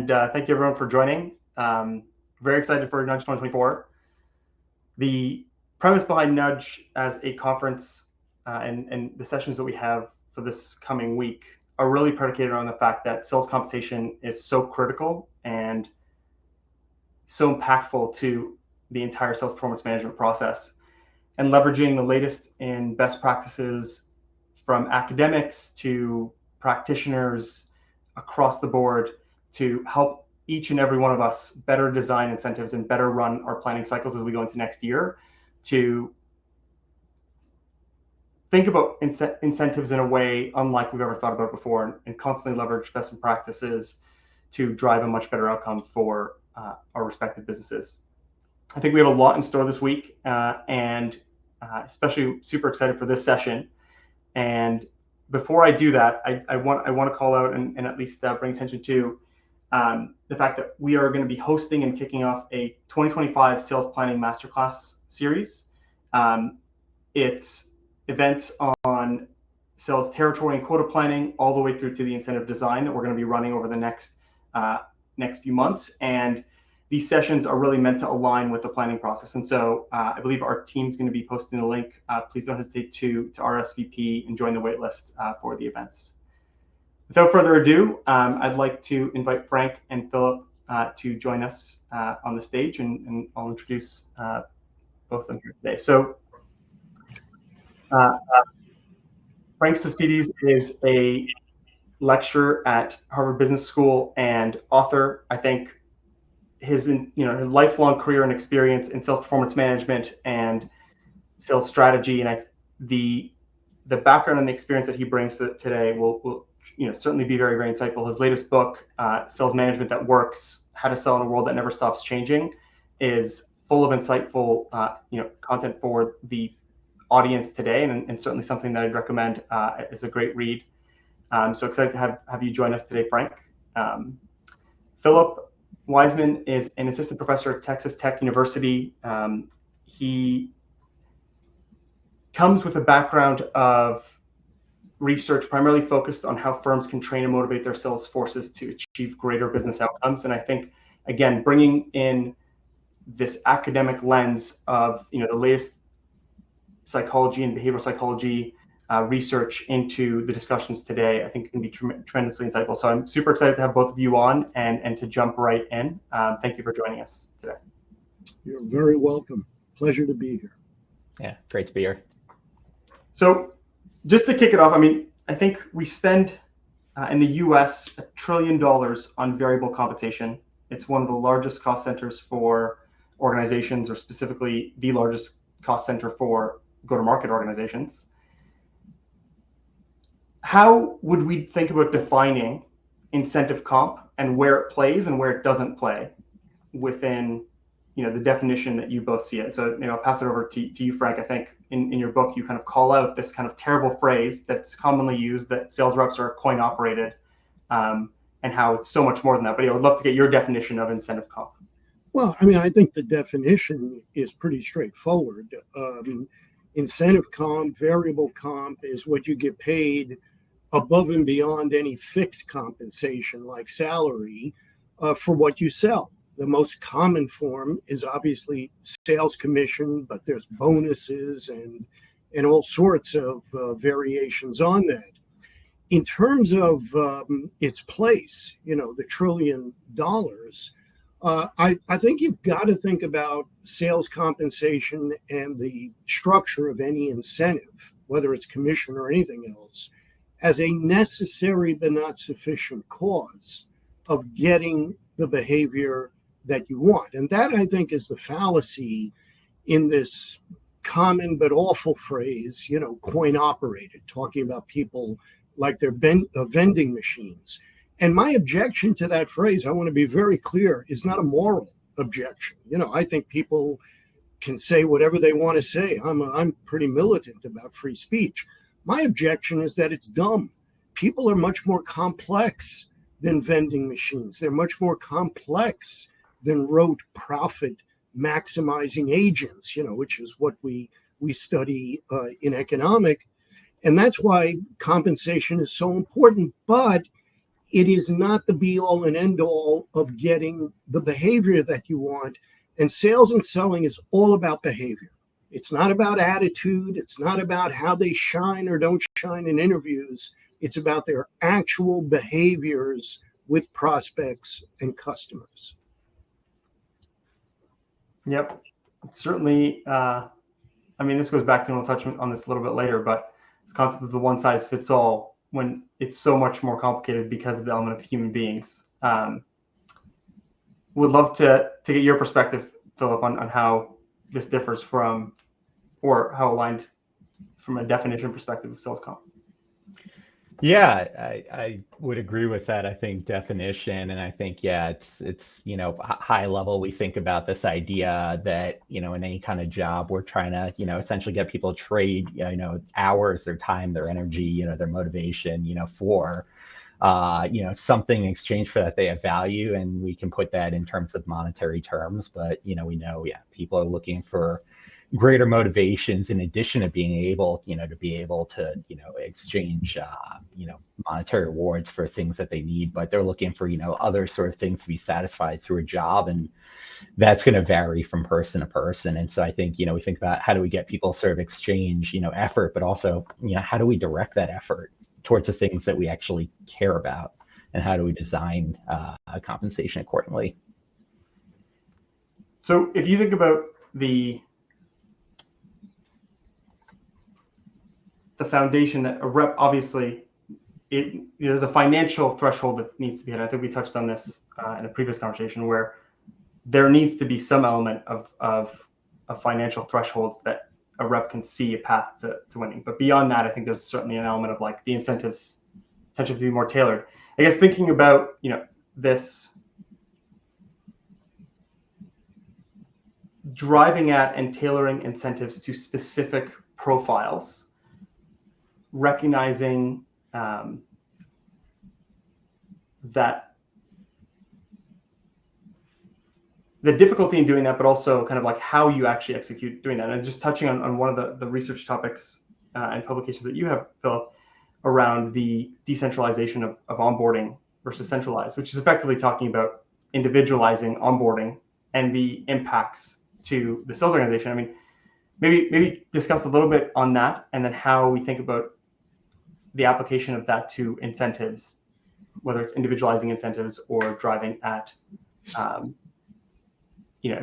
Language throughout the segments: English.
Thank you everyone for joining. Very excited for Nudge 2024. The premise behind Nudge as a conference and the sessions that we have for this coming week are really predicated on the fact that sales compensation is so critical and so impactful to the entire sales performance management process, and leveraging the latest in best practices from academics to practitioners across the board to help each and every one of us better design incentives and better run our planning cycles as we go into next year, to think about incentives in a way unlike we've ever thought about before, and constantly leverage best practices to drive a much better outcome for our respective businesses. I think we have a lot in store this week, and especially super excited for this session. And before I do that, I want to call out and at least bring attention to the fact that we are going to be hosting and kicking off a 2025 sales planning masterclass series. It's events on sales territory and quota planning all the way through to the incentive design that we're going to be running over the next few months. And these sessions are really meant to align with the planning process. And so I believe our team's going to be posting the link. Please don't hesitate to RSVP and join the waitlist for the events. Without further ado, I'd like to invite Frank and Philip to join us on the stage, and I'll introduce both of them here today. So Frank Cespedes is a lecturer at Harvard Business School and author. I think his lifelong career and experience in sales performance management and sales strategy, and the background and the experience that he brings to today will certainly be very, very insightful. His latest book, Sales Management That Works: How to Sell in a World That Never Stops Changing, is full of insightful content for the audience today, and certainly something that I'd recommend as a great read. So excited to have you join us today, Frank. Philip Wiseman is an assistant professor at Texas Tech University. He comes with a background of research primarily focused on how firms can train and motivate their sales forces to achieve greater business outcomes. And I think, again, bringing in this academic lens of the latest psychology and behavioral psychology research into the discussions today, I think can be tremendously insightful. So I'm super excited to have both of you on and to jump right in. Thank you for joining us today. You're very welcome. Pleasure to be here. Yeah, great to be here. So just to kick it off, I think we spend in the US $1 trillion on variable compensation. It's one of the largest cost centers for organizations, or specifically the largest cost center for go-to-market organizations. How would we think about defining incentive comp and where it plays and where it doesn't play within the definition that you both see it? So I'll pass it over to you, Frank. I think in your book you kind of call out this kind of terrible phrase that's commonly used, that sales reps are coin operated, and how it's so much more than that. But I would love to get your definition of incentive comp. Well, I think the definition is pretty straightforward. Incentive comp, variable comp, is what you get paid above and beyond any fixed compensation like salary for what you sell. The most common form is obviously sales commission, but there's bonuses and all sorts of variations on that. In terms of its place, the $1 trillion, I think you've got to think about sales compensation and the structure of any incentive, whether it's commission or anything else, as a necessary but not sufficient cause of getting the behavior that you want. And that, I think, is the fallacy in this common but awful phrase, coin operated, talking about people like they're vending machines. And my objection to that phrase, I want to be very clear, is not a moral objection. I think people can say whatever they want to say. I'm pretty militant about free speech. My objection is that it's dumb. People are much more complex than vending machines. They're much more complex than rote profit maximizing agents, which is what we study in economic. And that's why compensation is so important. But it is not the be all and end all of getting the behavior that you want. And sales and selling is all about behavior. It's not about attitude. It's not about how they shine or don't shine in interviews. It's about their actual behaviors with prospects and customers. Yep. Certainly, I mean, this goes back to, and we'll touch on this a little bit later, but this concept of the one size fits all, when it's so much more complicated because of the element of human beings. Would love to get your perspective, Philip, on how this differs from, or how aligned from a definition perspective of sales comp. Yeah, I would agree with that. I think definition, and I think, yeah, it's high level. We think about this idea that, in any kind of job, we're trying to, essentially get people to trade, hours, their time, their energy, their motivation, for, something in exchange for that they have value. And we can put that in terms of monetary terms, but, we know, yeah, people are looking for greater motivations in addition to being able, to exchange, monetary rewards for things that they need, but they're looking for, other sort of things to be satisfied through a job. And that's going to vary from person to person. And so I think, we think about how do we get people sort of exchange, effort, but also, how do we direct that effort towards the things that we actually care about, and how do we design compensation accordingly? So if you think about the foundation that a rep, obviously, there's a financial threshold that needs to be hit. I think we touched on this in a previous conversation, where there needs to be some element of financial thresholds that a rep can see a path to winning. But beyond that, I think there's certainly an element of like the incentives potentially to be more tailored. I guess thinking about, this driving at and tailoring incentives to specific profiles, recognizing that the difficulty in doing that, but also kind of like how you actually execute doing that. And just touching on one of the research topics and publications that you have, Philip, around the decentralization of onboarding versus centralized, which is effectively talking about individualizing onboarding and the impacts to the sales organization. I mean, maybe discuss a little bit on that, and then how we think about the application of that to incentives, whether it's individualizing incentives or driving at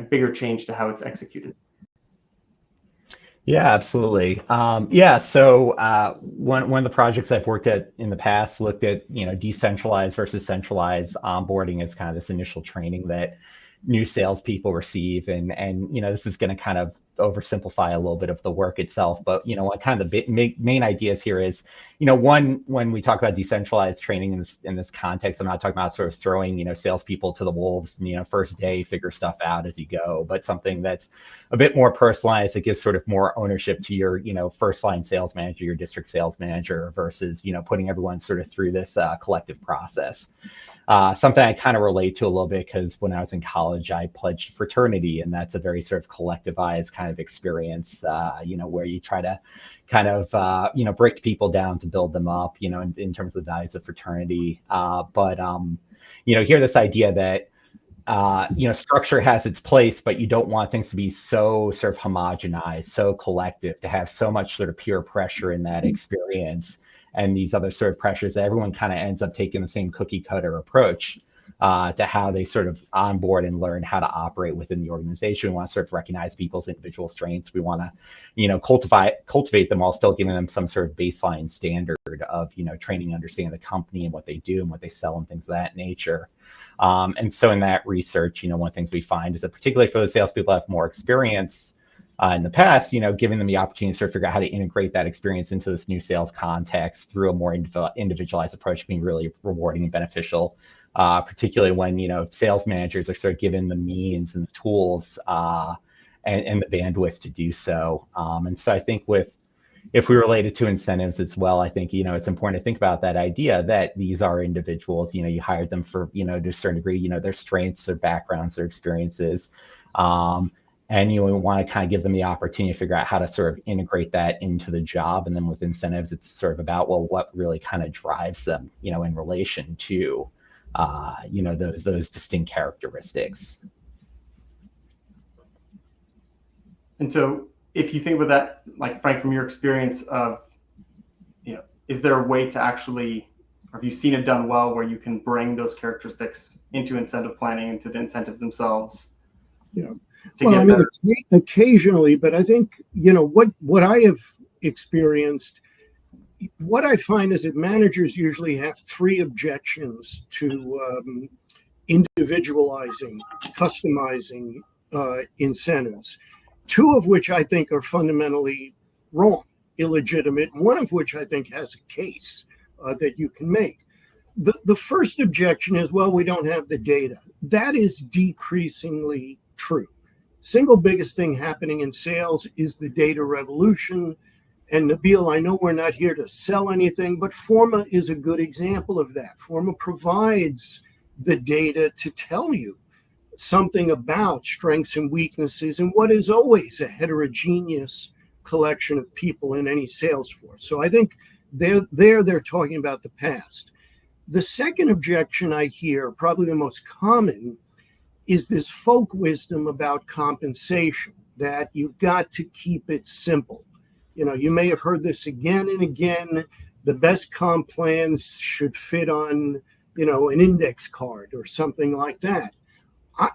bigger change to how it's executed. Yeah, absolutely. So one of the projects I've worked at in the past looked at decentralized versus centralized onboarding as kind of this initial training that new salespeople receive, and this is going to kind of oversimplify a little bit of the work itself, but what kind of the main ideas here is, one, when we talk about decentralized training in this context, I'm not talking about sort of throwing salespeople to the wolves, first day, figure stuff out as you go, but something that's a bit more personalized, that gives sort of more ownership to your first line sales manager, your district sales manager, versus putting everyone sort of through this collective process. Something I kind of relate to a little bit, because when I was in college, I pledged fraternity, and that's a very sort of collectivized kind of experience, where you try to kind of, break people down to build them up, in terms of the values of fraternity. But hear this idea that, structure has its place, but you don't want things to be so sort of homogenized, so collective, to have so much sort of peer pressure in that experience, and these other sort of pressures, that everyone kind of ends up taking the same cookie cutter approach to how they sort of onboard and learn how to operate within the organization. We want to sort of recognize people's individual strengths. We want to, cultivate them while still giving them some sort of baseline standard of, training, understanding the company and what they do and what they sell and things of that nature. And so in that research, one of the things we find is that, particularly for those salespeople who have more experience in the past, giving them the opportunity to sort of figure out how to integrate that experience into this new sales context through a more individualized approach being really rewarding and beneficial, particularly when, sales managers are sort of given the means and the tools and the bandwidth to do so. And so I think if we relate it to incentives as well, I think, it's important to think about that idea that these are individuals, you hired them for, to a certain degree, their strengths, their backgrounds, their experiences. and you want to kind of give them the opportunity to figure out how to sort of integrate that into the job. And then with incentives, it's sort of about, well, what really kind of drives them, in relation to, those distinct characteristics. And so if you think about that, like Frank, from your experience of, is there a way to actually, or have you seen it done well, where you can bring those characteristics into incentive planning, into the incentives themselves? Yeah. Well, I mean, occasionally, but I think, what I have experienced, what I find is that managers usually have three objections to individualizing, customizing incentives, two of which I think are fundamentally wrong, illegitimate, and one of which I think has a case that you can make. The first objection is, well, we don't have the data. That is decreasingly true. Single biggest thing happening in sales is the data revolution. And Nabil, I know we're not here to sell anything, but Forma is a good example of that. Forma provides the data to tell you something about strengths and weaknesses and what is always a heterogeneous collection of people in any sales force. So I think they're talking about the past. The second objection I hear, probably the most common, is this folk wisdom about compensation, that you've got to keep it simple. You may have heard this again and again. The best comp plans should fit on, an index card or something like that.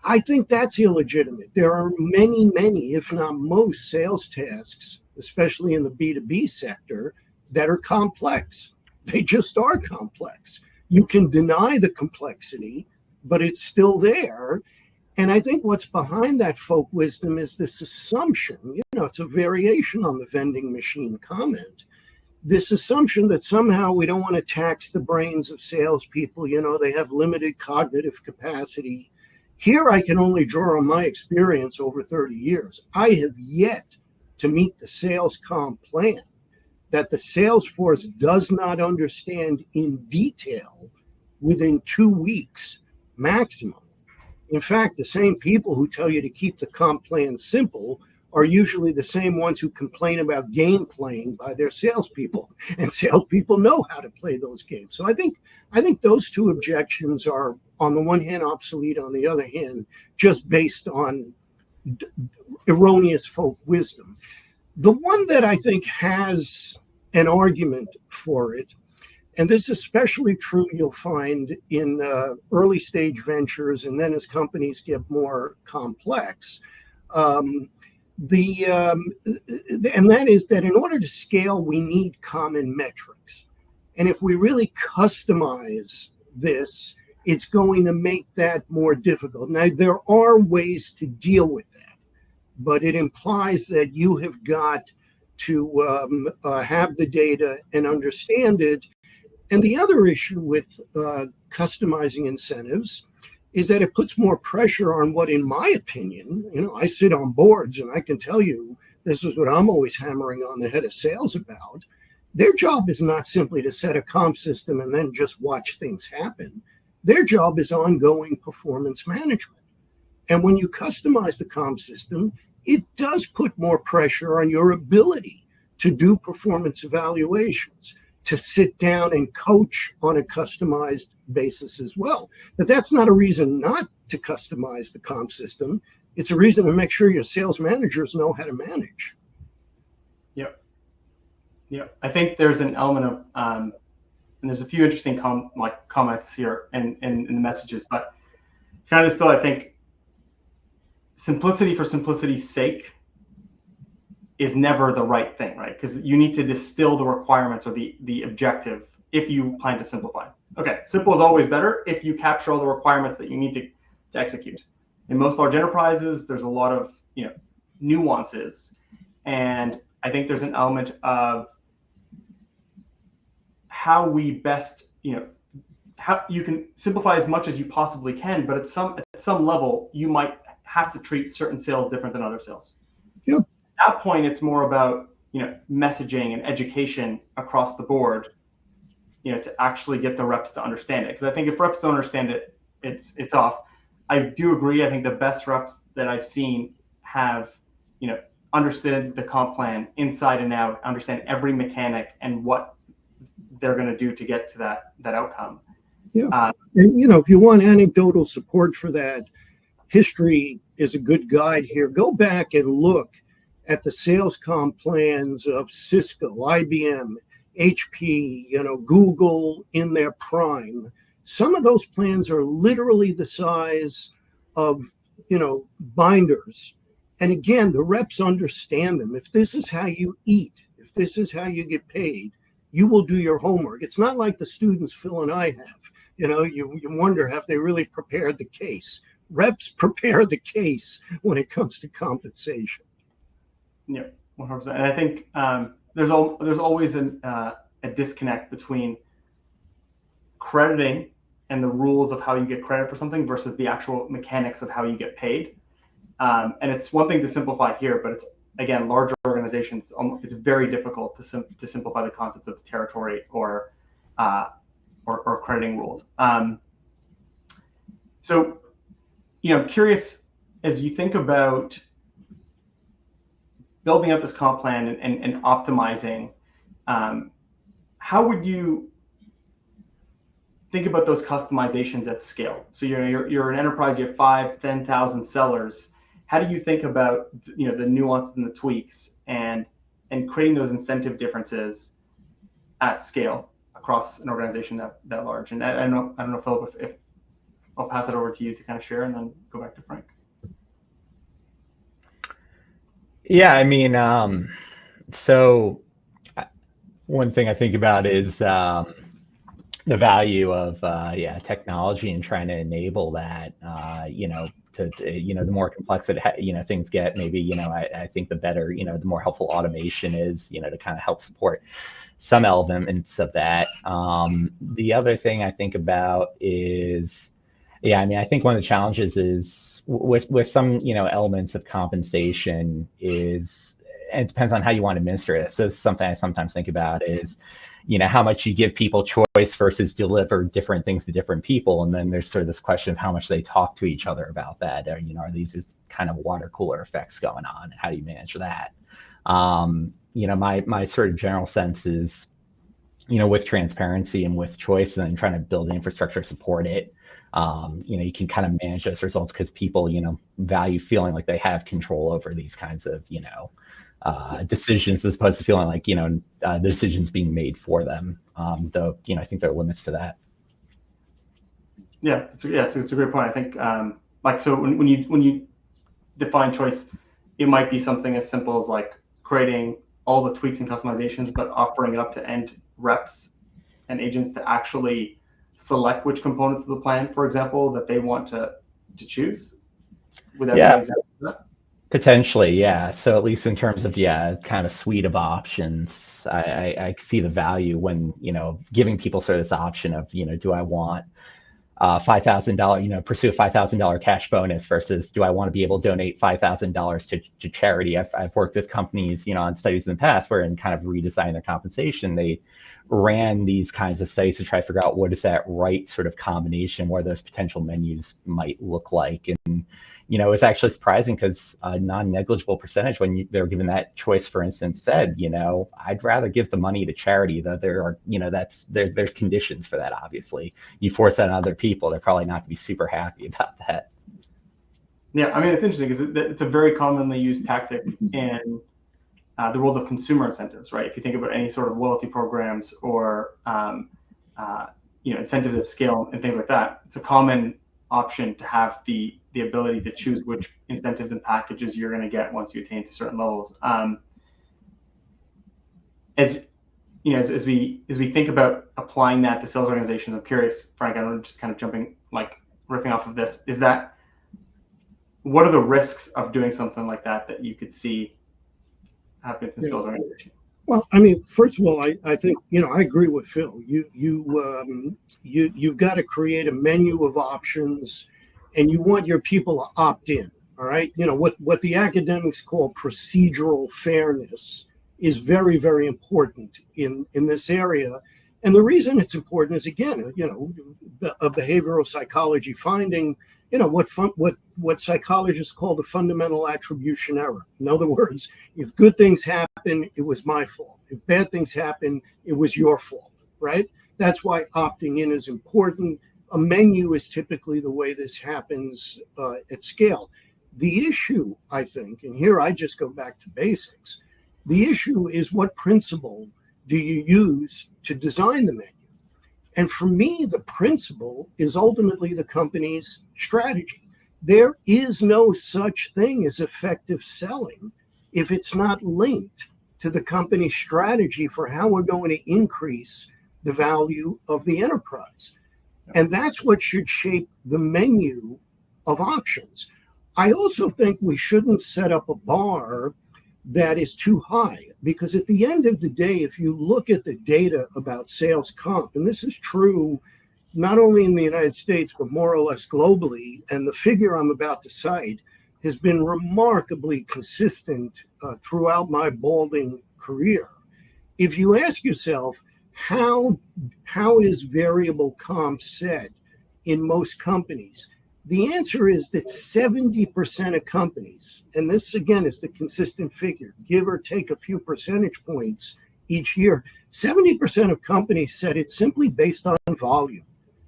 I think that's illegitimate. There are many, if not most, sales tasks, especially in the B2B sector, that are complex. They just are complex. You can deny the complexity, but it's still there. And I think what's behind that folk wisdom is this assumption, it's a variation on the vending machine comment, this assumption that somehow we don't want to tax the brains of salespeople, they have limited cognitive capacity. Here I can only draw on my experience over 30 years. I have yet to meet the sales comp plan that the sales force does not understand in detail within 2 weeks maximum. In fact, the same people who tell you to keep the comp plan simple are usually the same ones who complain about game playing by their salespeople, and salespeople know how to play those games. So I think those two objections are, on the one hand, obsolete, on the other hand, just based on erroneous folk wisdom. The one that I think has an argument for it, and this is especially true, you'll find in early stage ventures, and then as companies get more complex, and that is that in order to scale, we need common metrics. And if we really customize this, it's going to make that more difficult. Now, there are ways to deal with that, but it implies that you have got to have the data and understand it. And the other issue with customizing incentives is that it puts more pressure on what, in my opinion, I sit on boards and I can tell you, this is what I'm always hammering on the head of sales about. Their job is not simply to set a comp system and then just watch things happen. Their job is ongoing performance management. And when you customize the comp system, it does put more pressure on your ability to do performance evaluations, to sit down and coach on a customized basis as well. But that's not a reason not to customize the comp system. It's a reason to make sure your sales managers know how to manage. Yeah. I think there's an element of, and there's a few interesting comments here in the messages, but kind of still, I think simplicity for simplicity's sake is never the right thing, right? Because you need to distill the requirements or the objective if you plan to simplify. Okay, simple is always better if you capture all the requirements that you need to execute. In most large enterprises, there's a lot of nuances, and I think there's an element of how we best, how you can simplify as much as you possibly can, but at some level, you might have to treat certain sales different than other sales. Yep. At that point, it's more about messaging and education across the board, to actually get the reps to understand it. Because I think if reps don't understand it, it's off. I do agree. I think the best reps that I've seen have, understood the comp plan inside and out, understand every mechanic and what they're going to do to get to that outcome. Yeah. And, if you want anecdotal support for that, history is a good guide here. Go back and look at the sales comp plans of Cisco, IBM, HP, Google in their prime. Some of those plans are literally the size of, binders. And again, the reps understand them. If this is how you eat, if this is how you get paid, you will do your homework. It's not like the students Phil and I have. You wonder, have they really prepared the case? Reps prepare the case when it comes to compensation. Yeah, 100%. And I think there's always a disconnect between crediting and the rules of how you get credit for something versus the actual mechanics of how you get paid. And it's one thing to simplify here, but it's, again, larger organizations, it's very difficult to simplify the concept of territory or crediting rules. So, curious, as you think about building up this comp plan and optimizing, how would you think about those customizations at scale? So you're an enterprise, you have 5,000, 10,000 sellers. How do you think about the nuances and the tweaks and creating those incentive differences at scale across an organization that large? And I don't know, Philip, if I'll pass it over to you to kind of share and then go back to Frank. Yeah, I mean, so one thing I think about is the value of technology and trying to enable that. The more complex things get, maybe I think the better, the more helpful automation is, to kind of help support some elements of that. The other thing I think about is, I think one of the challenges is with some, elements of compensation is, and it depends on how you want to administer it. So something I sometimes think about is, how much you give people choice versus deliver different things to different people. And then there's sort of this question of how much they talk to each other about that. Or, are these just kind of water cooler effects going on? How do you manage that? My sort of general sense is, with transparency and with choice and then trying to build infrastructure to support it, you can kind of manage those results because people, value feeling like they have control over these kinds of, decisions as opposed to feeling like, the decisions being made for them. Though, I think there are limits to that. Yeah, it's a great point. I think, so when you define choice, it might be something as simple as like creating all the tweaks and customizations, but offering it up to end reps and agents to actually select which components of the plan, for example, that they want to choose. Would that be an example of that? Potentially, yeah. So at least in terms of kind of a suite of options, I see the value when giving people sort of this option of do I want $5,000 pursue a $5,000 cash bonus versus do I want to be able to donate $5,000 to charity? I've worked with companies on studies in the past where in kind of redesigning their compensation they ran these kinds of studies to try to figure out what is that right sort of combination where those potential menus might look like. And it's actually surprising because a non-negligible percentage when they were given that choice, for instance, said, I'd rather give the money to charity. That there are, there's conditions for that. Obviously, you force that on other people, they're probably not going to be super happy about that. Yeah, I mean, it's interesting because it's a very commonly used tactic in the world of consumer incentives, right? If you think about any sort of loyalty programs or incentives at scale and things like that, it's a common option to have the ability to choose which incentives and packages you're going to get once you attain to certain levels. As we think about applying that to sales organizations, I'm curious, Frank, I'm just kind of riffing off of this. What are the risks of doing something like that you could see happen in the sales organization? Well, I mean, first of all, I think I agree with Phil. You've got to create a menu of options, and you want your people to opt in. All right, what the academics call procedural fairness is very, very important in this area, And the reason it's important is, again, a behavioral psychology finding, what psychologists call the fundamental attribution error. In other words, if good things happen, it was my fault. If bad things happen, it was your fault, right? That's why opting in is important. A menu is typically the way this happens at scale. The issue, I think, and here I just go back to basics, the issue is what principle do you use to design the menu? And for me, the principle is ultimately the company's strategy. There is no such thing as effective selling if it's not linked to the company's strategy for how we're going to increase the value of the enterprise. And that's what should shape the menu of options. I also think we shouldn't set up a bar that is too high, because at the end of the day, if you look at the data about sales comp, and this is true not only in the United States, but more or less globally, and the figure I'm about to cite has been remarkably consistent throughout my balding career. If you ask yourself, how is variable comp set in most companies? The answer is that 70% of companies, and this again is the consistent figure, give or take a few percentage points each year, 70% of companies said it's simply based on volume.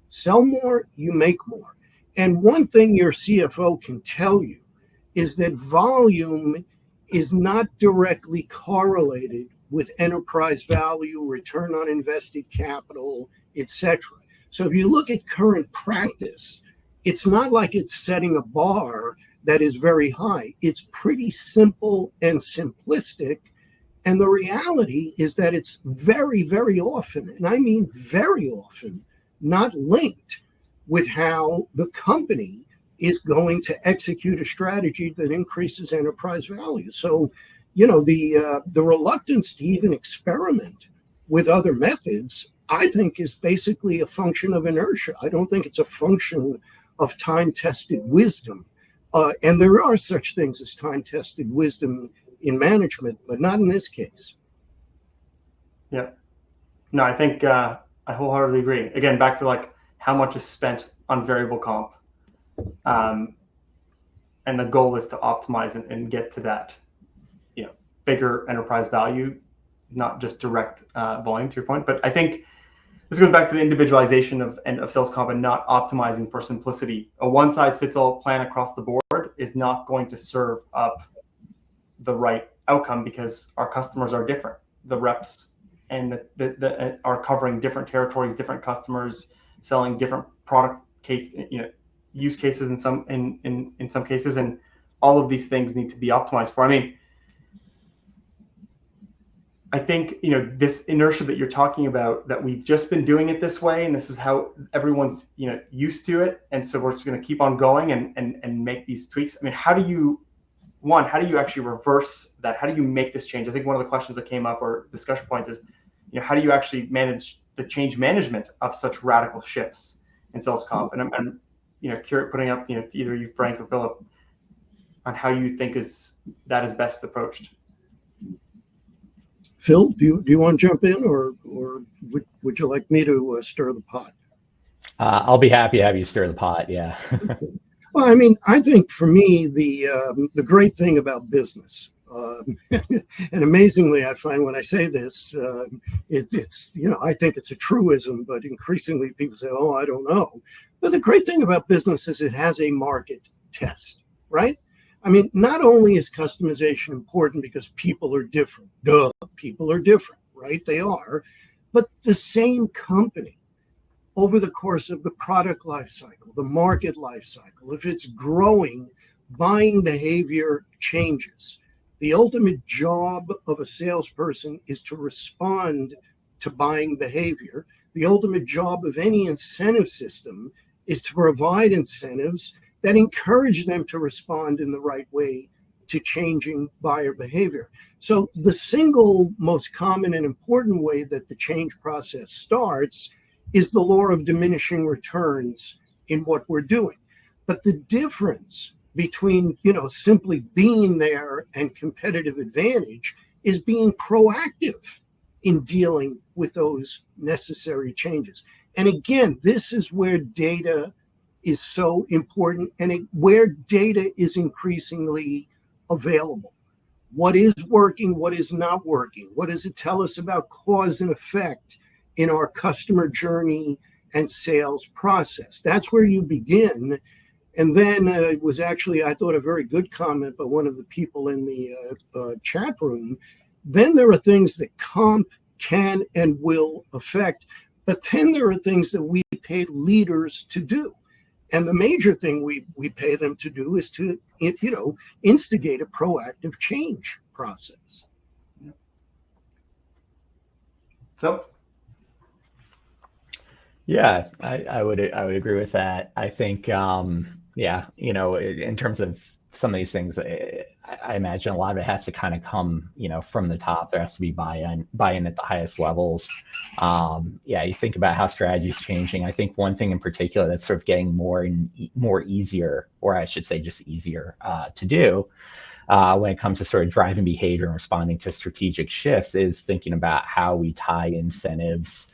Sell more, you make more. And one thing your CFO can tell you is that volume is not directly correlated with enterprise value, return on invested capital, etc. So if you look at current practice, it's not like it's setting a bar that is very high. It's pretty simple and simplistic. And the reality is that it's very, very often, and I mean very often, not linked with how the company is going to execute a strategy that increases enterprise value. So, the reluctance to even experiment with other methods, I think, is basically a function of inertia. I don't think it's a function of time-tested wisdom. And there are such things as time-tested wisdom in management, but not in this case. Yeah. No, I think I wholeheartedly agree. Again, back to how much is spent on variable comp. And the goal is to optimize and get to that, bigger enterprise value, not just direct volume, to your point. But I think this goes back to the individualization of sales comp and not optimizing for simplicity. A one-size-fits-all plan across the board is not going to serve up the right outcome, because our customers are different. The reps and are covering different territories, different customers, selling different product use cases in some cases, and all of these things need to be optimized for. I think, this inertia that you're talking about, that we've just been doing it this way, and this is how everyone's, used to it. And so we're just going to keep on going and make these tweaks. How do you actually reverse that? How do you make this change? I think one of the questions that came up, or discussion points, is, how do you actually manage the change management of such radical shifts in sales comp? And I'm putting up, either you, Frank, or Philip, on how you think that is best approached. Phil, do you want to jump in, or would you like me to stir the pot? I'll be happy to have you stir the pot. Yeah. Well, I think for me, the great thing about business, and amazingly, I find when I say this, it's I think it's a truism, but increasingly people say, "Oh, I don't know." But the great thing about business is it has a market test, right? Not only is customization important because people are different. Duh, people are different, right? They are. But the same company, over the course of the product life cycle, the market life cycle, if it's growing, buying behavior changes. The ultimate job of a salesperson is to respond to buying behavior. The ultimate job of any incentive system is to provide incentives that encourage them to respond in the right way to changing buyer behavior. So the single most common and important way that the change process starts is the law of diminishing returns in what we're doing. But the difference between, simply being there and competitive advantage is being proactive in dealing with those necessary changes. And again, this is where data is so important, and where data is increasingly available. What is working, what is not working? What does it tell us about cause and effect in our customer journey and sales process? That's where you begin. And then it was actually, I thought, a very good comment by one of the people in the chat room. Then there are things that comp can and will affect, but then there are things that we pay leaders to do. And the major thing we pay them to do is to, instigate a proactive change process. So, yeah, I would agree with that. I think, yeah, in terms of some of these things, I imagine a lot of it has to kind of come, from the top. There has to be buy-in at the highest levels. Yeah, you think about how strategy is changing. I think one thing in particular that's sort of getting more easier, or I should say just easier to do when it comes to sort of driving behavior and responding to strategic shifts is thinking about how we tie incentives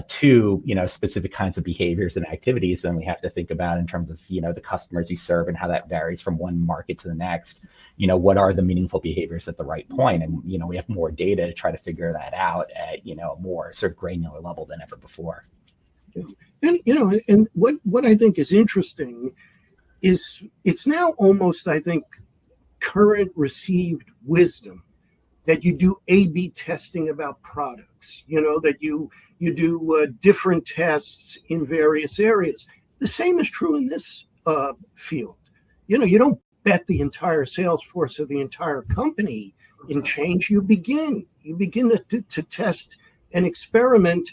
to specific kinds of behaviors and activities. And we have to think about in terms of the customers you serve and how that varies from one market to the next. What are the meaningful behaviors at the right point? And we have more data to try to figure that out at a more sort of granular level than ever before. And and what I think is interesting is it's now almost, I think, current received wisdom that you do A/B testing about products, that you do different tests in various areas. The same is true in this field. You don't bet the entire sales force of the entire company in change. You begin to test and experiment.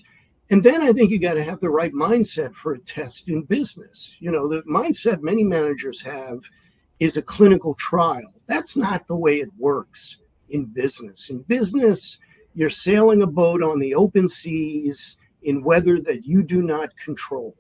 And then I think you got to have the right mindset for a test in business. The mindset many managers have is a clinical trial. That's not the way it works in business. In business, you're sailing a boat on the open seas in weather that you do not control.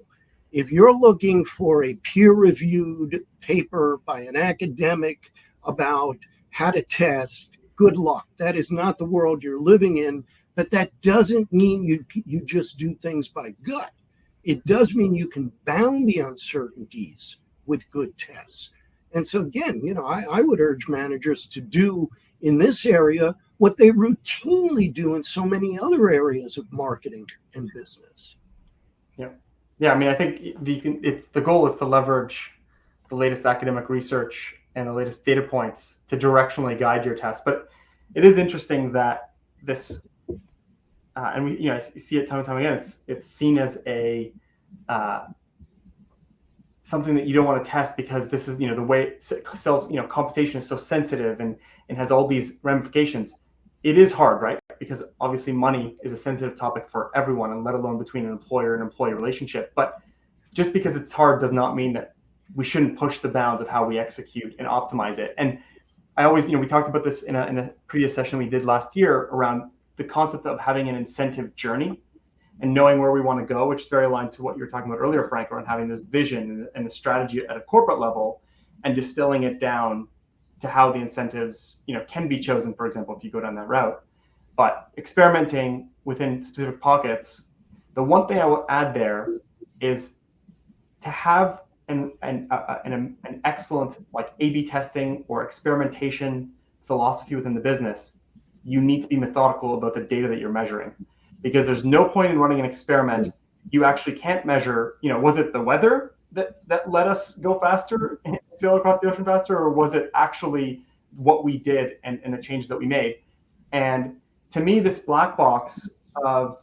If you're looking for a peer-reviewed paper by an academic about how to test, good luck. That is not the world you're living in, but that doesn't mean you just do things by gut. It does mean you can bound the uncertainties with good tests. And so again, I would urge managers to do in this area what they routinely do in so many other areas of marketing and business. Yeah. I mean, I think the goal is to leverage the latest academic research and the latest data points to directionally guide your tests. But it is interesting that this, and we, I see it time and time again. It's seen as a something that you don't want to test because this is, the way sales, compensation is so sensitive and has all these ramifications. It is hard, right? Because obviously money is a sensitive topic for everyone, and let alone between an employer and employee relationship. But just because it's hard does not mean that we shouldn't push the bounds of how we execute and optimize it. And I always, we talked about this in a previous session we did last year around the concept of having an incentive journey and knowing where we want to go, which is very aligned to what you were talking about earlier, Frank, around having this vision and the strategy at a corporate level and distilling it down to how the incentives, can be chosen, for example, if you go down that route. But experimenting within specific pockets, the one thing I will add there is to have an excellent like A/B testing or experimentation philosophy within the business. You need to be methodical about the data that you're measuring, because there's no point in running an experiment. You actually can't measure, was it the weather that let us go faster and sail across the ocean faster, or was it actually what we did and the change that we made? And to me, this black box of,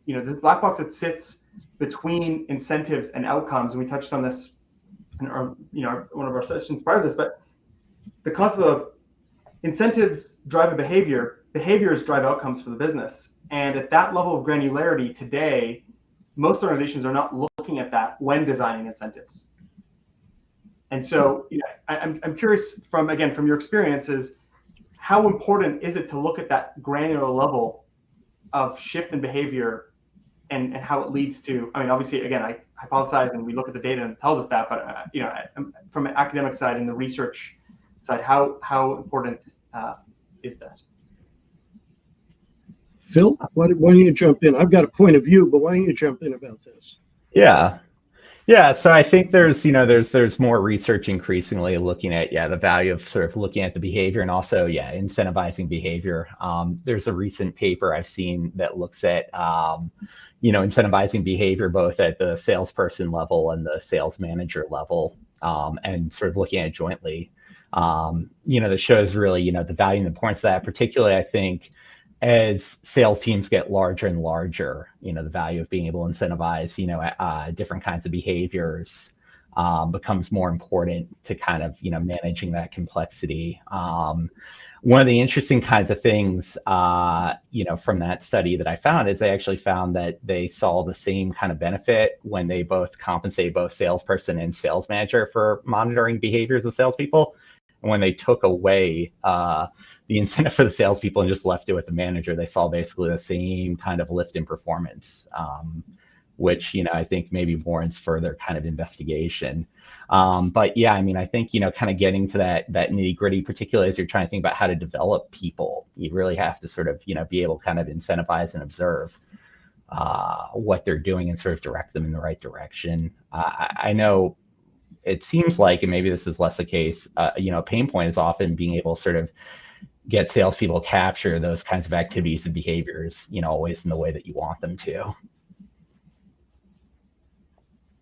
the black box that sits between incentives and outcomes, and we touched on this in our, one of our sessions prior to this, but the concept of incentives drive a behavior, behaviors drive outcomes for the business. And at that level of granularity today, most organizations are not looking at that when designing incentives. And so, I'm curious from your experiences, how important is it to look at that granular level of shift in behavior and how it leads to, obviously, again, I hypothesize and we look at the data and it tells us that, but, from an academic side and the research side, how important is that? Phil, why don't you jump in? I've got a point of view, but why don't you jump in about this? Yeah. Yeah, so I think there's more research increasingly looking at the value of sort of looking at the behavior and also incentivizing behavior. There's a recent paper I've seen that looks at incentivizing behavior both at the salesperson level and the sales manager level, and sort of looking at it jointly. That shows really the value and the importance of that. Particularly, I think as sales teams get larger and larger, the value of being able to incentivize, different kinds of behaviors becomes more important to kind of, managing that complexity. One of the interesting kinds of things, from that study that I found is they actually found that they saw the same kind of benefit when they both compensate both salesperson and sales manager for monitoring behaviors of salespeople. And when they took away the incentive for the salespeople and just left it with the manager, they saw basically the same kind of lift in performance, which, I think maybe warrants further kind of investigation. But yeah, I mean, I think, kind of getting to that nitty gritty, particularly as you're trying to think about how to develop people, you really have to sort of, be able to kind of incentivize and observe what they're doing and sort of direct them in the right direction. I know it seems like, and maybe this is less the case, a pain point is often being able to sort of get salespeople to capture those kinds of activities and behaviors, always in the way that you want them to.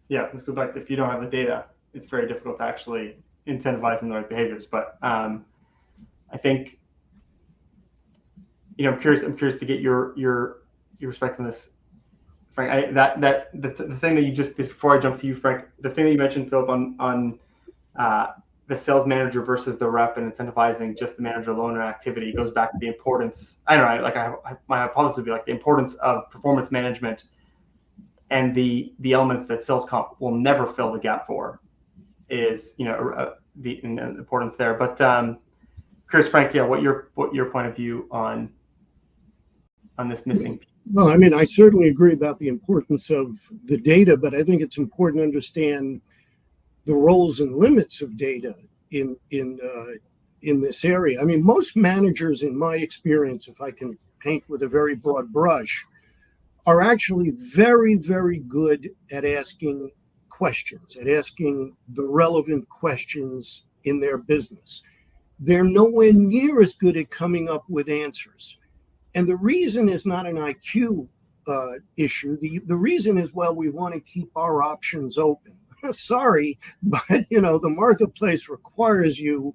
Yeah, let's go back to, if you don't have the data, it's very difficult to actually incentivize in the right behaviors. But I think, I'm curious to get your perspective on this, Frank. The thing that you just, before I jump to you, Frank, the thing that you mentioned, Philip, on the sales manager versus the rep and incentivizing just the manager alone in activity goes back to the importance. I don't know, like my hypothesis would be like the importance of performance management and the elements that sales comp will never fill the gap for is, the importance there. But curious, Frank, what your point of view on this missing piece? Well, I mean, I certainly agree about the importance of the data, but I think it's important to understand the roles and limits of data in this area. I mean, most managers, in my experience, if I can paint with a very broad brush, are actually very, very good at asking questions, at asking the relevant questions in their business. They're nowhere near as good at coming up with answers. And the reason is not an IQ issue. The reason is, well, we want to keep our options open. Sorry, but the marketplace requires you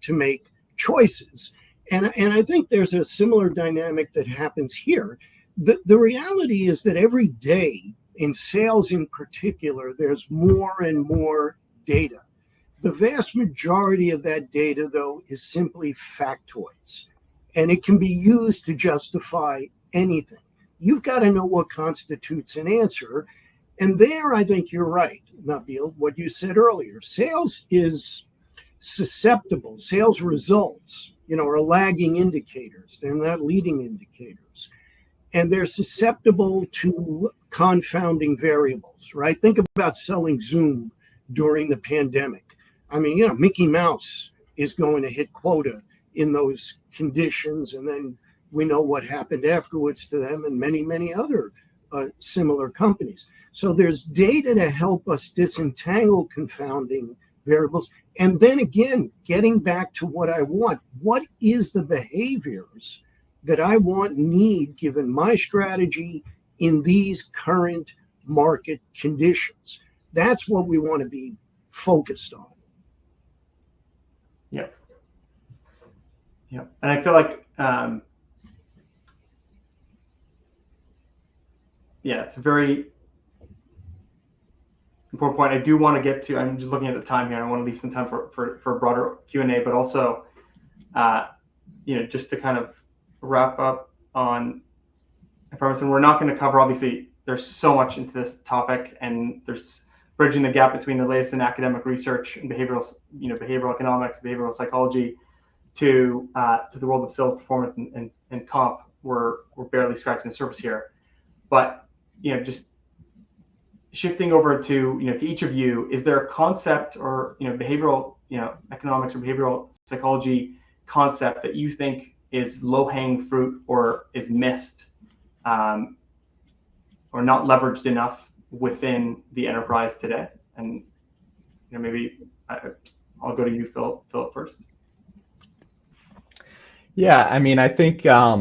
to make choices, and I think there's a similar dynamic that happens here. The reality is that every day in sales, in particular, there's more and more data. The vast majority of that data, though, is simply factoids, and it can be used to justify anything. You've got to know what constitutes an answer. And there, I think you're right, Nabil, what you said earlier. Sales is susceptible. Sales results, are lagging indicators. They're not leading indicators. And they're susceptible to confounding variables, right? Think about selling Zoom during the pandemic. I mean, Mickey Mouse is going to hit quota in those conditions. And then we know what happened afterwards to them and many, many other similar companies. So there's data to help us disentangle confounding variables. And then again, getting back to what I want. What is the behaviors that I want and need given my strategy in these current market conditions? That's what we want to be focused on. Yep. And I feel like, it's a very important point. I do want to get to, I'm just looking at the time here. I want to leave some time for a broader Q&A, but also, just to kind of wrap up on, I promise, and we're not going to cover, obviously, there's so much into this topic, and there's bridging the gap between the latest in academic research and behavioral economics, behavioral psychology to the world of sales performance and comp. We're barely scratching the surface here, but, just shifting over to to each of you, is there a concept or behavioral economics or behavioral psychology concept that you think is low-hanging fruit or is missed, or not leveraged enough within the enterprise today? And maybe I'll go to you, Philip, first. Yeah, I mean, I think I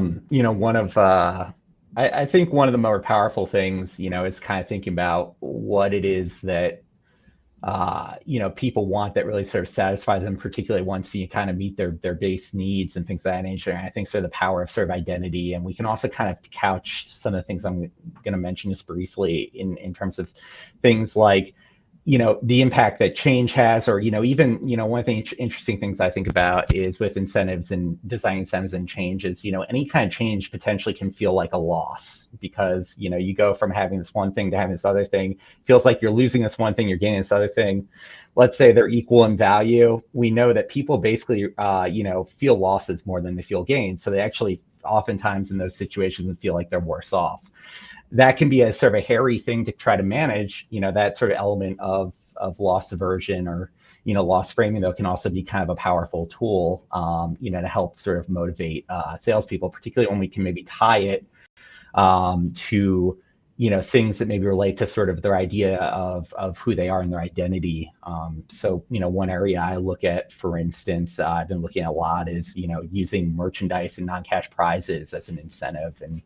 think one of the more powerful things, is kind of thinking about what it is that people want that really sort of satisfies them, particularly once you kind of meet their base needs and things of that nature. And I think sort of the power of sort of identity, and we can also kind of couch some of the things I'm going to mention just briefly in terms of things like the impact that change has, or even one of the interesting things I think about is with incentives and design incentives and change is any kind of change potentially can feel like a loss, because you go from having this one thing to having this other thing. It feels like you're losing this one thing, you're gaining this other thing. Let's say they're equal in value. We know that people basically feel losses more than they feel gains, so they actually oftentimes in those situations feel like they're worse off. That can be a sort of a hairy thing to try to manage, that sort of element of loss aversion or, loss framing, though, can also be kind of a powerful tool, to help sort of motivate salespeople, particularly when we can maybe tie it to, things that maybe relate to sort of their idea of who they are and their identity. So, one area I look at, for instance, I've been looking at a lot is, using merchandise and non-cash prizes as an incentive, and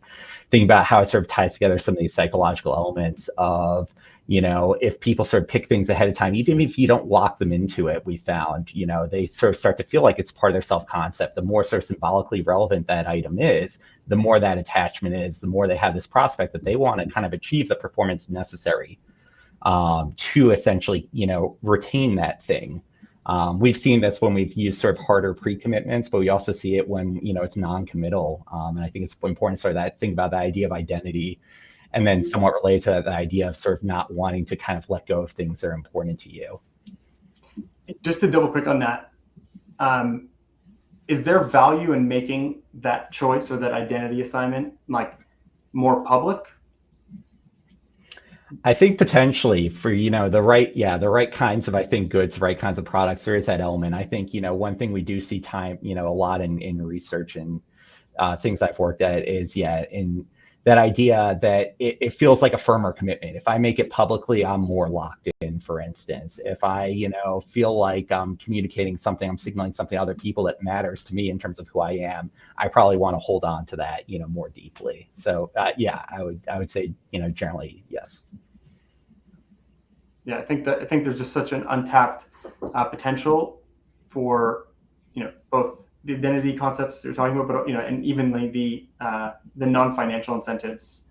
thinking about how it sort of ties together some of these psychological elements of, if people sort of pick things ahead of time, even if you don't lock them into it, we found, they sort of start to feel like it's part of their self-concept. The more sort of symbolically relevant that item is, the more that attachment is, the more they have this prospect that they want to kind of achieve the performance necessary to essentially, retain that thing. We've seen this when we've used sort of harder pre-commitments, but we also see it when, it's non-committal. And I think it's important to sort of think about the idea of identity, and then somewhat related to the idea of sort of not wanting to kind of let go of things that are important to you. Just to double click on that, is there value in making that choice or that identity assignment like more public? I think potentially for, the right kinds of, I think, goods, the right kinds of products, there is that element. I think, one thing we do see a lot in research and things I've worked at is, in that idea that it feels like a firmer commitment. If I make it publicly, I'm more locked in, for instance. If I, feel like I'm communicating something, I'm signaling something to other people that matters to me in terms of who I am, I probably want to hold on to that, more deeply. So, I would say, generally, yes. Yeah, I think there's just such an untapped potential for, both the identity concepts you're talking about, but and even the non-financial incentives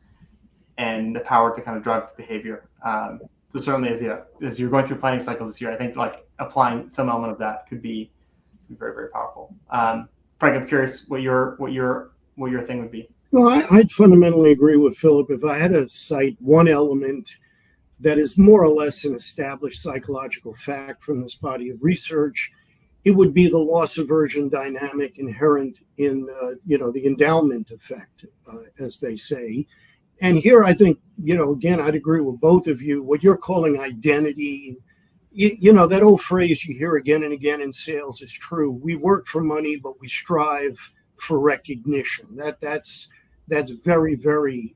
and the power to kind of drive the behavior. So certainly, as you're going through planning cycles this year, I think like applying some element of that could be very, very powerful. Frank, I'm curious what your thing would be. Well, I'd fundamentally agree with Philip. If I had to cite one element that is more or less an established psychological fact from this body of research, it would be the loss aversion dynamic inherent in, the endowment effect, as they say. And here I think, again, I'd agree with both of you. What you're calling identity, that old phrase you hear again and again in sales is true. We work for money, but we strive for recognition. That's very, very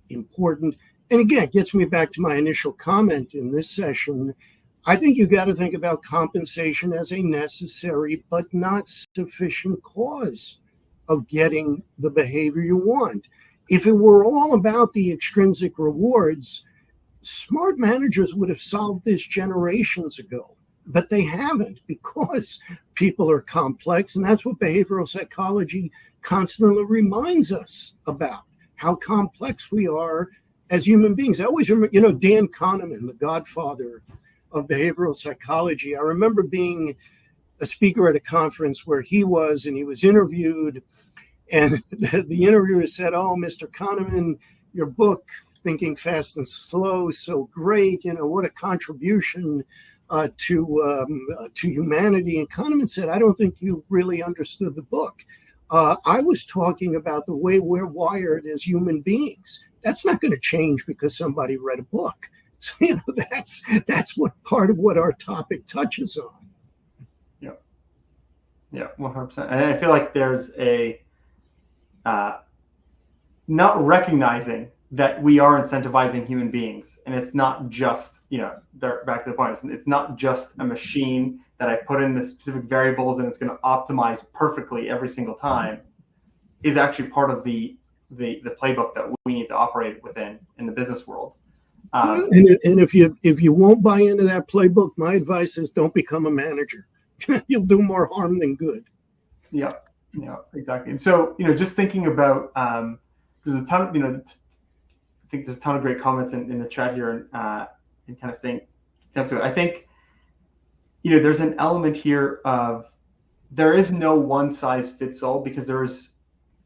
important. And again, it gets me back to my initial comment in this session. I think you got to think about compensation as a necessary but not sufficient cause of getting the behavior you want. If it were all about the extrinsic rewards, smart managers would have solved this generations ago, but they haven't, because people are complex. And that's what behavioral psychology constantly reminds us about, how complex we are as human beings. I always remember, Dan Kahneman, the godfather of behavioral psychology. I remember being a speaker at a conference where he was interviewed, and the interviewer said, "Oh, Mr. Kahneman, your book, Thinking Fast and Slow, so great. What a contribution to humanity." And Kahneman said, "I don't think you really understood the book. I was talking about the way we're wired as human beings. That's not going to change because somebody read a book." So, that's what part of what our topic touches on. Yeah, 100%. And I feel like there's a not recognizing that we are incentivizing human beings, and it's not just, back to the point, it's not just a machine that I put in the specific variables and it's going to optimize perfectly every single time, is actually part of the playbook that we need to operate within in the business world. And if you won't buy into that playbook, my advice is don't become a manager. You'll do more harm than good. Yeah, exactly. And so, just thinking about, there's a ton of, I think there's a ton of great comments in the chat here, and kind of staying up to it. I think, there's an element here of, there is no one size fits all, because there is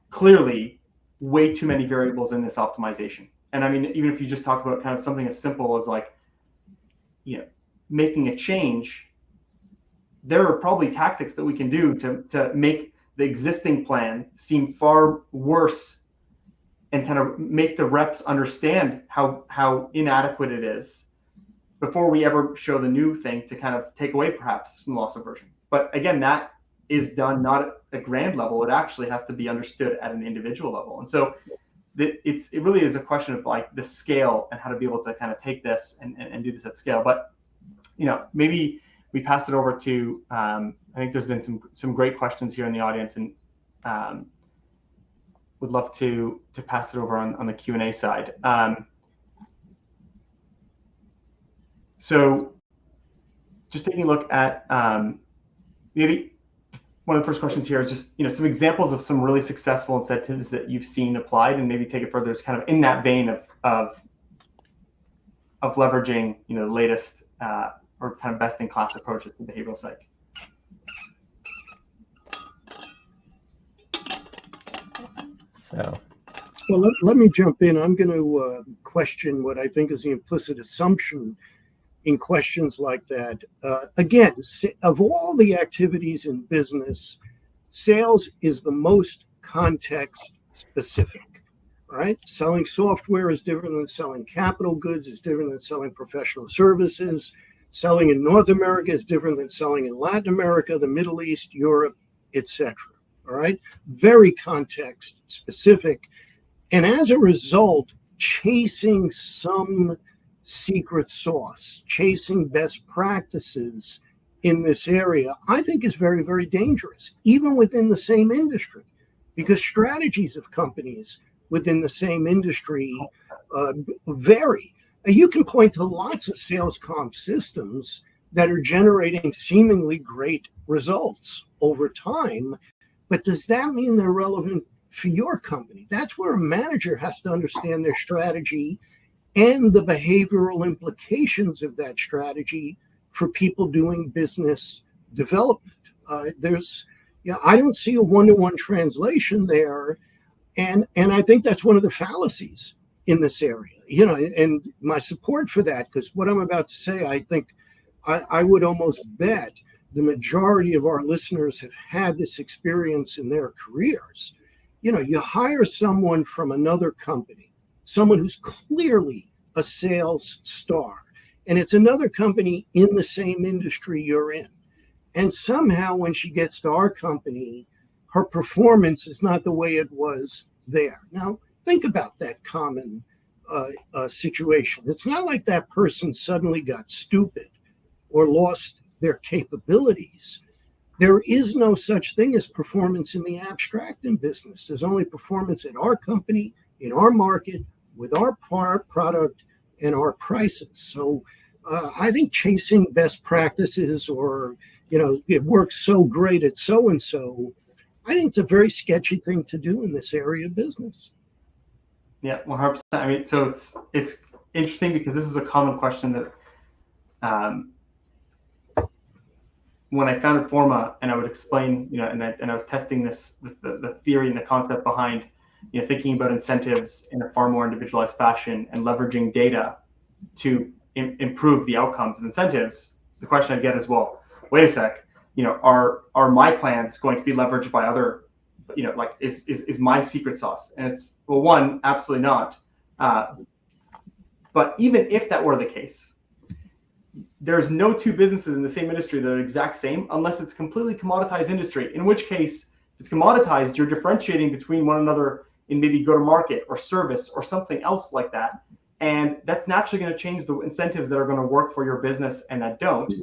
clearly way too many variables in this optimization. And I mean, even if you just talk about kind of something as simple as like, making a change, there are probably tactics that we can do to make the existing plan seem far worse, and kind of make the reps understand how inadequate it is before we ever show the new thing, to kind of take away perhaps some loss aversion. But again, that is done not at a grand level. It actually has to be understood at an individual level. And so it really is a question of like the scale and how to be able to kind of take this and do this at scale. But maybe we pass it over to, I think there's been some great questions here in the audience, and would love to pass it over on the Q&A side. So just taking a look at, maybe one of the first questions here is just, some examples of some really successful incentives that you've seen applied, and maybe take it further. It's kind of in that vein of leveraging, the latest or kind of best in class approaches to behavioral psych. So, well, let me jump in. I'm going to question what I think is the implicit assumption in questions like that. Again, of all the activities in business, sales is the most context specific, right? Selling software is different than selling capital goods, is different than selling professional services. Selling in North America is different than selling in Latin America, the Middle East, Europe, etc. All right, very context specific. And as a result, chasing some secret sauce, chasing best practices in this area, I think is very, very dangerous, even within the same industry, because strategies of companies within the same industry vary. You can point to lots of sales comp systems that are generating seemingly great results over time, but does that mean they're relevant for your company? That's where a manager has to understand their strategy and the behavioral implications of that strategy for people doing business development. I don't see a one-to-one translation there, and I think that's one of the fallacies in this area. And my support for that, because what I'm about to say, I think I would almost bet the majority of our listeners have had this experience in their careers. You hire someone from another company, someone who's clearly a sales star, and it's another company in the same industry you're in. And somehow when she gets to our company, her performance is not the way it was there. Now, think about that common situation. It's not like that person suddenly got stupid or lost their capabilities. There is no such thing as performance in the abstract in business. There's only performance in our company, in our market, with our product and our prices. So I think chasing best practices, or it works so great at so and so, I think it's a very sketchy thing to do in this area of business. Yeah, 100%. I mean, so it's interesting, because this is a common question that when I founded Forma, and I would explain, and I was testing this, the theory and the concept behind, thinking about incentives in a far more individualized fashion and leveraging data to improve the outcomes of incentives. The question I get is, well, wait a sec, are my plans going to be leveraged by other, is my secret sauce? And it's, well, one, absolutely not. But even if that were the case, there's no two businesses in the same industry that are exact same, unless it's completely commoditized industry, in which case it's commoditized, you're differentiating between one another in maybe go to market or service or something else like that. And that's naturally going to change the incentives that are going to work for your business and that don't.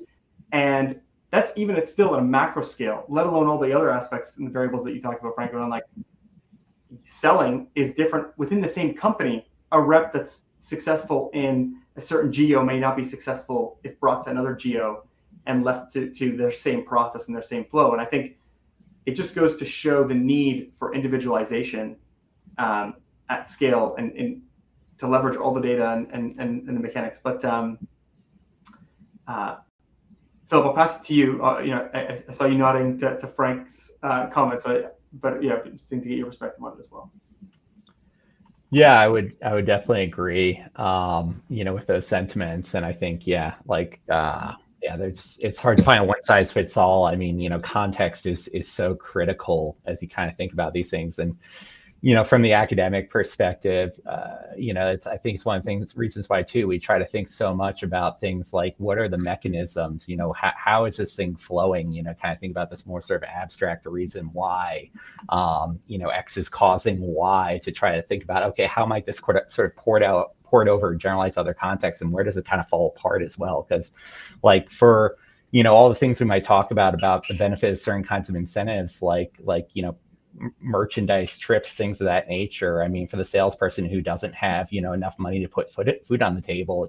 And that's even, it's still at a macro scale, let alone all the other aspects and the variables that you talked about, Frank, around like selling is different within the same company. A rep that's successful in a certain geo may not be successful if brought to another geo and left to their same process and their same flow. And I think it just goes to show the need for individualization at scale and to leverage all the data and the mechanics. But Philip, I'll pass it to you. I saw you nodding to Frank's comments, but yeah, interesting to get your perspective on it as well. Yeah, I would definitely agree, with those sentiments. And I think, it's hard to find a one size fits all. I mean, context is so critical as you kind of think about these things. And, from the academic perspective, I think it's one of the reasons why too, we try to think so much about things like what are the mechanisms, how is this thing flowing, kind of think about this more sort of abstract reason why, X is causing Y, to try to think about, okay, how might this sort of poured over generalized other contexts, and where does it kind of fall apart as well? Because like for, all the things we might talk about the benefit of certain kinds of incentives, like merchandise, trips, things of that nature. I mean, for the salesperson who doesn't have, enough money to put food on the table,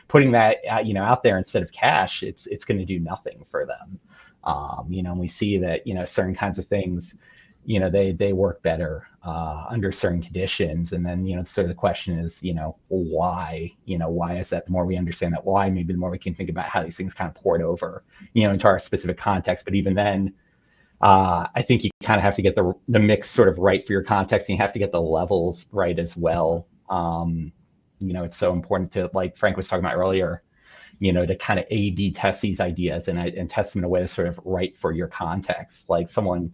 putting that, out there instead of cash, it's going to do nothing for them. And we see that, certain kinds of things, they work better under certain conditions. And then, sort of the question is, why? Why is that? The more we understand that why, maybe the more we can think about how these things kind of poured over, into our specific context. But even then, I think you kind of have to get the mix sort of right for your context, and you have to get the levels right as well. It's so important to, like Frank was talking about earlier, to kind of A/B test these ideas and test them in a way that's sort of right for your context. Like someone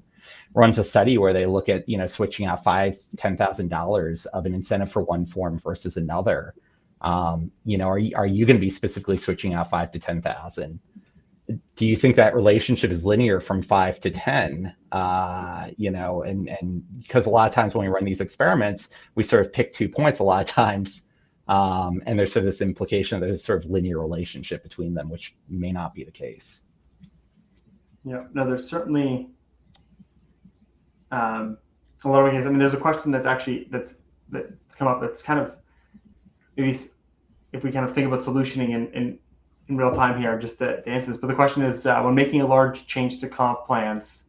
runs a study where they look at, switching out $5,000-$10,000 of an incentive for one form versus another. Are you going to be specifically switching out 5 to 10,000? Do you think that relationship is linear from 5 to 10? And because a lot of times when we run these experiments, we sort of pick 2 points a lot of times. And there's sort of this implication that there's a sort of linear relationship between them, which may not be the case. Yeah, no, there's certainly a lot of cases. I mean, there's a question that's come up that's kind of, maybe if we kind of think about solutioning in real time here, just to answer this. But the question is, when making a large change to comp plans,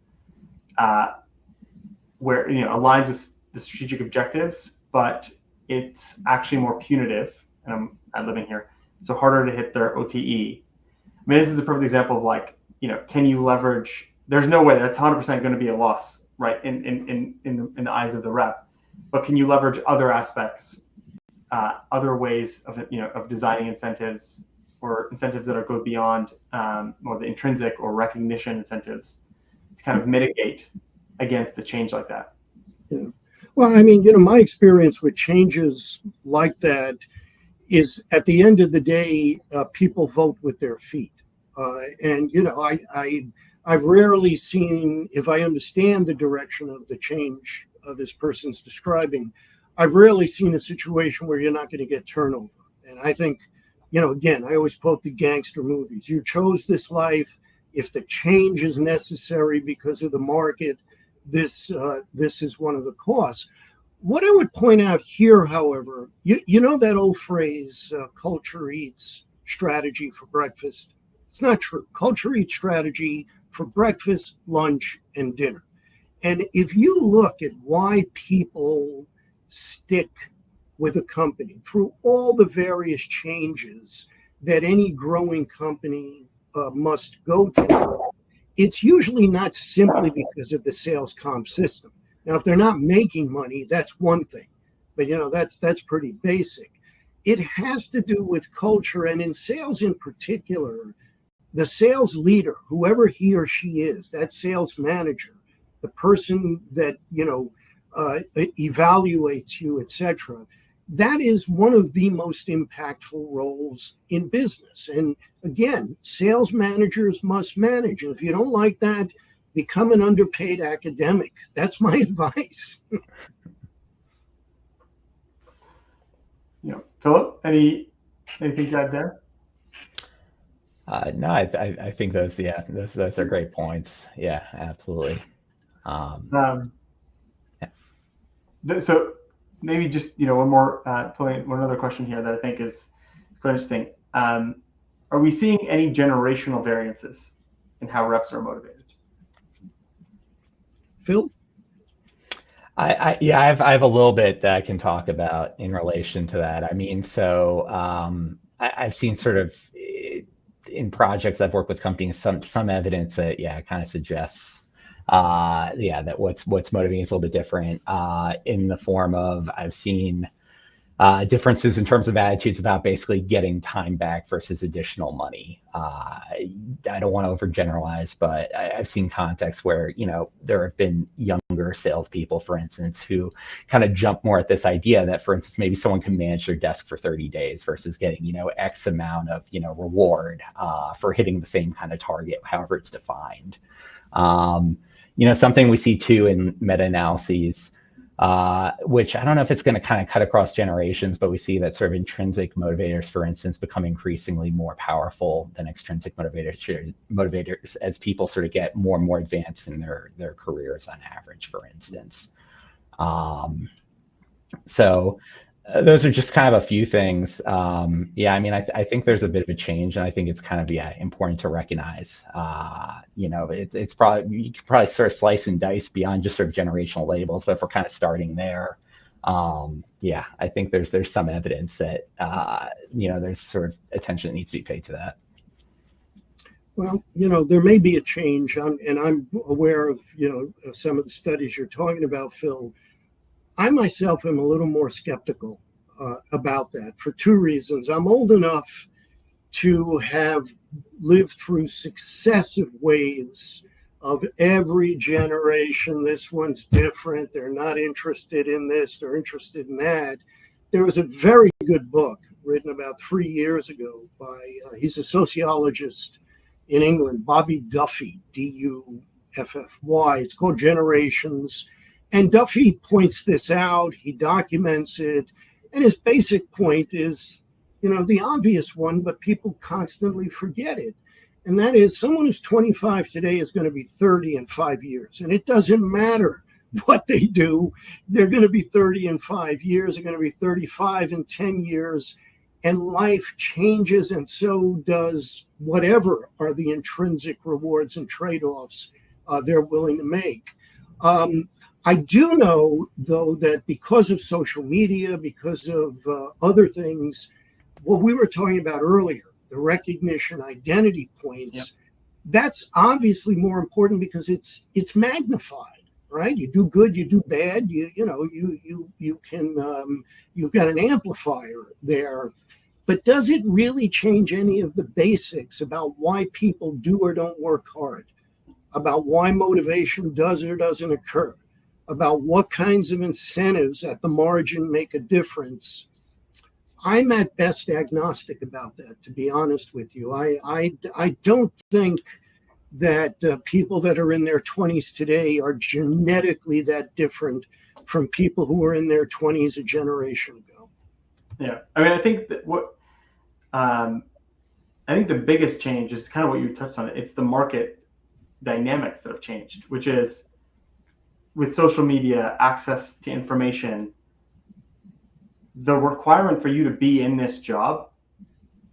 where aligns with the strategic objectives, but it's actually more punitive, and I'm ad-libbing here, so harder to hit their OTE. I mean, this is a perfect example of like, can you leverage? There's no way that's 100% going to be a loss, right? In the eyes of the rep, but can you leverage other aspects, other ways of designing incentives, or incentives that go beyond more the intrinsic or recognition incentives, to kind of mitigate against the change like that? Yeah. Well, I mean, my experience with changes like that is, at the end of the day, people vote with their feet. And I've rarely seen, if I understand the direction of the change this person's describing, I've rarely seen a situation where you're not going to get turnover. And I think, again, I always quote the gangster movies. You chose this life. If the change is necessary because of the market, this is one of the costs. What I would point out here, however, you know that old phrase, culture eats strategy for breakfast? It's not true. Culture eats strategy for breakfast, lunch, and dinner. And if you look at why people stick with a company through all the various changes that any growing company must go through, it's usually not simply because of the sales comp system. Now, if they're not making money, that's one thing, but that's pretty basic. It has to do with culture, and in sales in particular, the sales leader, whoever he or she is, that sales manager, the person that evaluates you, etc., that is one of the most impactful roles in business. And again, sales managers must manage. And if you don't like that, become an underpaid academic. That's my advice. Philip, anything to add there? No, I think those are great points. Yeah, absolutely. Um, So maybe just one more one other question here that I think is quite interesting. Are we seeing any generational variances in how reps are motivated? Phil? I have a little bit that I can talk about in relation to that. I mean, so I've seen sort of in projects I've worked with companies some evidence that kind of suggests that what's motivating is a little bit different in the form of I've seen differences in terms of attitudes about basically getting time back versus additional money. I don't want to overgeneralize, but I've seen contexts where, there have been younger salespeople, for instance, who kind of jump more at this idea that, for instance, maybe someone can manage their desk for 30 days versus getting, X amount of, reward for hitting the same kind of target, however it's defined. Something we see too in meta-analyses, which I don't know if it's going to kind of cut across generations, but we see that sort of intrinsic motivators, for instance, become increasingly more powerful than extrinsic motivators as people sort of get more and more advanced in their careers on average, for instance. So those are just kind of a few things. I mean, I think there's a bit of a change, and I think it's kind of important to recognize. It's probably you could probably sort of slice and dice beyond just sort of generational labels, but if we're kind of starting there, I think there's some evidence that there's sort of attention that needs to be paid to that. Well, there may be a change, and I'm aware of some of the studies you're talking about, Phil. I myself am a little more skeptical about that for two reasons. I'm old enough to have lived through successive waves of every generation. This one's different. They're not interested in this. They're interested in that. There was a very good book written about 3 years ago by, he's a sociologist in England, Bobby Duffy, Duffy. It's called Generations. And Duffy points this out, he documents it, and his basic point is, the obvious one, but people constantly forget it. And that is someone who's 25 today is going to be 30 in 5 years. And it doesn't matter what they do. They're going to be 30 in 5 years. They're going to be 35 in 10 years. And life changes, and so does whatever are the intrinsic rewards and trade-offs they're willing to make. I do know, though, that because of social media, because of other things, what we were talking about earlier, the recognition identity points, that's obviously more important because it's magnified, right? You do good, you do bad, you can you've got an amplifier there. But does it really change any of the basics about why people do or don't work hard, about why motivation does or doesn't occur, about what kinds of incentives at the margin make a difference? I'm at best agnostic about that, to be honest with you. I don't think that people that are in their 20s today are genetically that different from people who were in their 20s a generation ago. Yeah, I mean, I think that I think the biggest change is kind of what you touched on. It's the market dynamics that have changed, which is with social media, access to information, the requirement for you to be in this job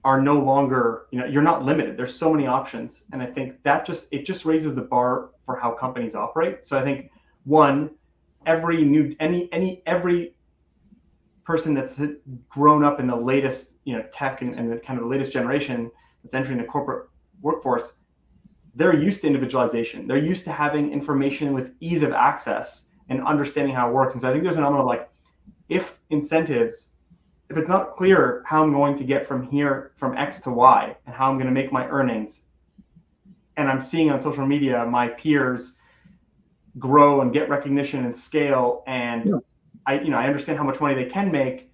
are no longer, you're not limited. There's so many options. And I think that it just raises the bar for how companies operate. So I think every person that's grown up in the latest, tech and the kind of the latest generation that's entering the corporate workforce, they're used to individualization. They're used to having information with ease of access and understanding how it works. And so I think there's an element of like, if it's not clear how I'm going to get from X to Y and how I'm going to make my earnings, and I'm seeing on social media my peers grow and get recognition and scale, and I understand how much money they can make,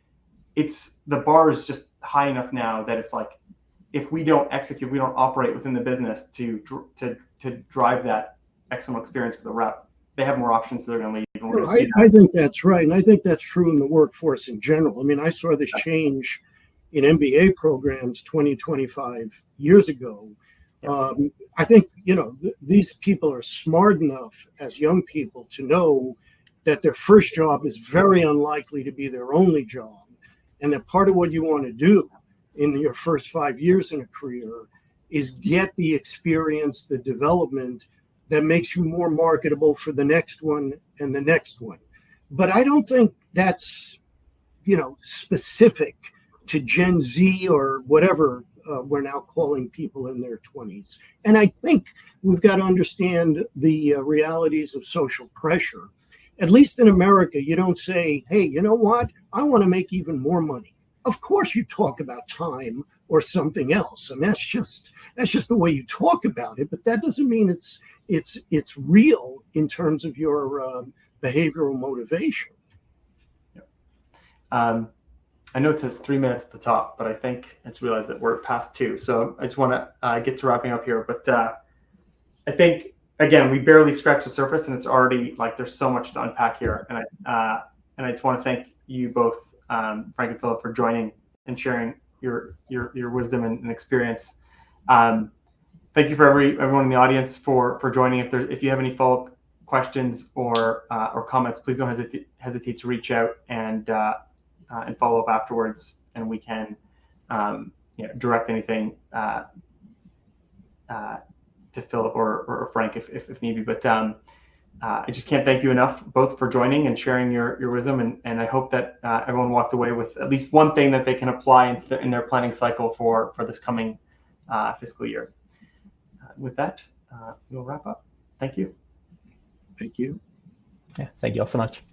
the bar is just high enough now that it's like, if we don't execute, we don't operate within the business to drive that excellent experience with a rep, they have more options, so they're going to leave. And we're going to see I that. think that's right. And I think that's true in the workforce in general. I mean, I saw this change in MBA programs 20, 25 years ago. I think, these people are smart enough as young people to know that their first job is very unlikely to be their only job. And that part of what you want to do in your first 5 years in a career is get the experience, the development that makes you more marketable for the next one and the next one. But I don't think that's, specific to Gen Z or whatever we're now calling people in their 20s. And I think we've got to understand the realities of social pressure. At least in America, you don't say, hey, you know what? I want to make even more money. Of course, you talk about time or something else. And that's just the way you talk about it. But that doesn't mean it's real in terms of your behavioral motivation. I know it says 3 minutes at the top, but I think I just realized that we're past 2. So I just want to get to wrapping up here. But I think, again, we barely scratched the surface, and it's already like there's so much to unpack here. And I just want to thank you both, Frank and Philip, for joining and sharing your wisdom and experience. Thank you for everyone in the audience for joining. If you have any follow-up questions or comments, please don't hesitate to reach out and follow up afterwards, and we can direct anything to Philip or Frank if need be. But I just can't thank you enough both for joining and sharing your wisdom, and I hope that everyone walked away with at least one thing that they can apply in their planning cycle for this coming fiscal year. With that, we'll wrap up. Thank you. Thank you. Yeah, thank you all so much.